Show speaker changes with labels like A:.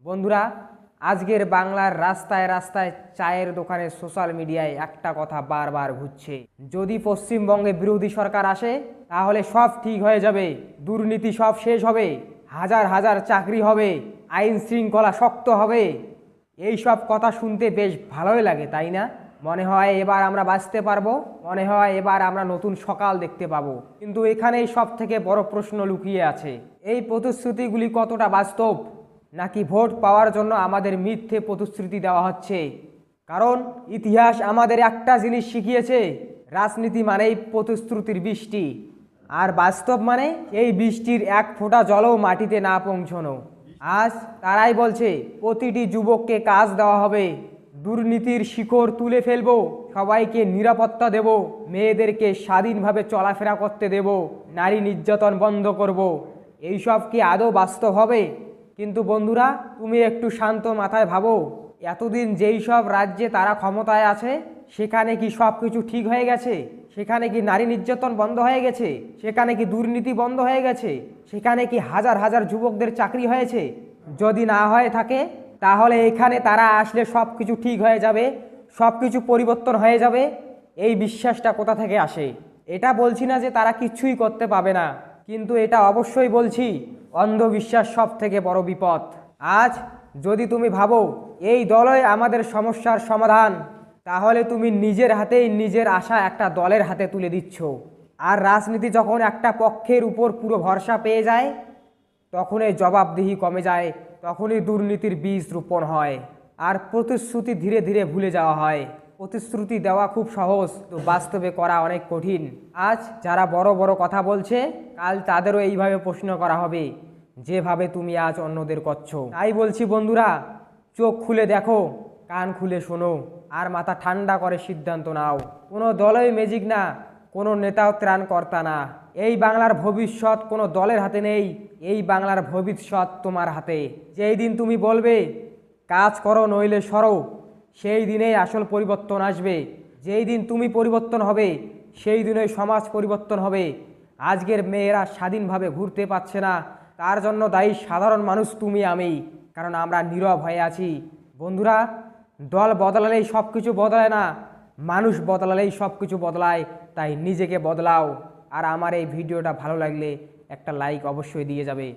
A: বন্ধুরা, আজকের বাংলার রাস্তায় রাস্তায় চায়ের দোকানে সোশ্যাল মিডিয়ায় একটা কথা বারবার ঘুরছে, যদি পশ্চিমবঙ্গে বিরোধী সরকার আসে তাহলে সব ঠিক হয়ে যাবে, দুর্নীতি সব শেষ হবে, হাজার হাজার চাকরি হবে, আইন শৃঙ্খলা শক্ত হবে। এই সব কথা শুনতে বেশ ভালোই লাগে, তাই না? মনে হয় এবার আমরা বাঁচতে পারবো, মনে হয় এবার আমরা নতুন সকাল দেখতে পাবো। কিন্তু এখানেই সব থেকে বড় প্রশ্ন লুকিয়ে আছে, এই প্রতিশ্রুতিগুলি কতটা বাস্তব, নাকি ভোট পাওয়ার জন্য আমাদের মিথ্যে প্রতিশ্রুতি দেওয়া হচ্ছে? কারণ ইতিহাস আমাদের একটা জিনিস শিখিয়েছে, রাজনীতি মানেই প্রতিশ্রুতির বৃষ্টি, আর বাস্তব মানে এই বৃষ্টির এক ফোঁটা জলও মাটিতে না পৌঁছানো। আজ তারাই বলছে প্রতিটি যুবককে কাজ দেওয়া হবে, দুর্নীতির শিকড় তুলে ফেলবো, সবাইকে নিরাপত্তা দেব, মেয়েদেরকে স্বাধীনভাবে চলাফেরা করতে দেব, নারী নির্যাতন বন্ধ করব। এইসব কি আদৌ বাস্তব হবে? কিন্তু বন্ধুরা, তুমি একটু শান্ত মাথায় ভাবো, এতদিন যেই সব রাজ্যে তারা ক্ষমতায় আছে সেখানে কি সব কিছু ঠিক হয়ে গেছে? সেখানে কি নারী নির্যাতন বন্ধ হয়ে গেছে? সেখানে কি দুর্নীতি বন্ধ হয়ে গেছে? সেখানে কি হাজার হাজার যুবকদের চাকরি হয়েছে? যদি না হয়ে থাকে তাহলে এখানে তারা আসলে সব কিছু ঠিক হয়ে যাবে, সব কিছু পরিবর্তন হয়ে যাবে, এই বিশ্বাসটা কোথা থেকে আসে? এটা বলছি না যে তারা কিচ্ছুই করতে পাবে না, কিন্তু এটা অবশ্যই বলছি, অন্ধবিশ্বাস সব থেকে বড় বিপদ। আজ যদি তুমি ভাবো এই দলই আমাদের সমস্যার সমাধান, তাহলে তুমি নিজের হাতেই নিজের আশা একটা দলের হাতে তুলে দিচ্ছ। আর রাজনীতি যখন একটা পক্ষের উপর পুরো ভরসা পেয়ে যায়, তখনই জবাবদিহি কমে যায়, তখনই দুর্নীতির বীজ রোপণ হয়, আর প্রতিশ্রুতি ধীরে ধীরে ভুলে যাওয়া হয়। প্রতিশ্রুতি দেওয়া খুব সহজ, তো বাস্তবে করা অনেক কঠিন। আজ যারা বড় বড় কথা বলছে, কাল তাদেরও এইভাবে প্রশ্ন করা হবে, যেভাবে তুমি আজ অন্যদের করছো। তাই বলছি বন্ধুরা, চোখ খুলে দেখো, কান খুলে শোনো, আর মাথা ঠান্ডা করে সিদ্ধান্ত নাও। কোনো দলই ম্যাজিক না, কোনো নেতাও ত্রাণকর্তা না। এই বাংলার ভবিষ্যৎ কোনো দলের হাতে নেই, এই বাংলার ভবিষ্যৎ তোমার হাতে। যেই দিন তুমি বলবে কাজ করো নইলে সরো, সেই দিনেই আসল পরিবর্তন আসবে। যেই দিন তুমি পরিবর্তন হবে, সেই দিনেই সমাজ পরিবর্তন হবে। আজকের মেয়েরা স্বাধীনভাবে ঘুরতে পারছে না, তার জন্য দায়ী সাধারণ মানুষ, তুমি আমি, কারণ আমরা নীরব হয়ে আছি। বন্ধুরা, দল বদলালেই সব কিছু বদলায় না, মানুষ বদলালেই সব কিছু বদলায়। তাই নিজেকে বদলাও। আর আমার এই ভিডিওটা ভালো লাগলে একটা লাইক অবশ্যই দিয়ে যাবে।